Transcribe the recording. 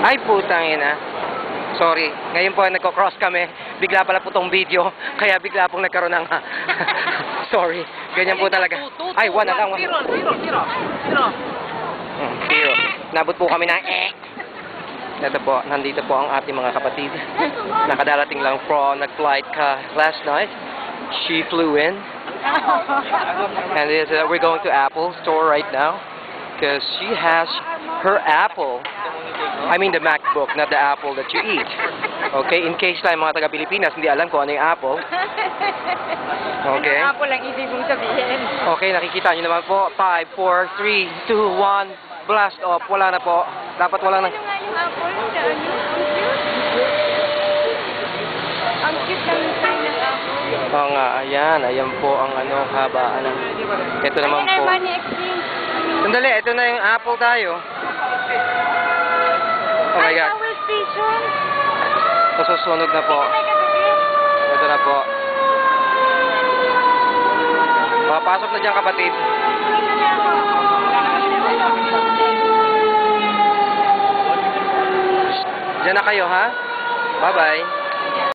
Ay, putang ina. Sorry. Ngayon po nagko-cross kami. Bigla pala po tong video. Kaya bigla pong nagkaroon ng... Sorry. Ganyan po talaga. Ay, 1 na lang. 0. Nabot po kami ng Ito po, nandito po ang ating mga kapatid. Nakadarating lang from nag-flight ka last night. She flew in. And we're going to Apple store right now. Because she has her Apple. I mean the MacBook, not the apple that you eat. Okay? In case tayo mga taga-Pilipinas, hindi alam kung ano yung apple. Okay? Ano apple ang ibig mong sabihin? Okay, nakikita nyo naman po. 5, 4, 3, 2, 1. Blast off. Wala na po. Dapat wala na. Ano nga yung apple? Ang cute lang yung sign ng apple. Oo nga, ayan. Ayan po ang ano, habaan ng... Ito naman po. Sandali, ito na yung apple tayo. Oh my God. Power station. Masusunog na po. Ito na po. Papasok na dyan, kapatid. Diyan na kayo, ha? Bye-bye.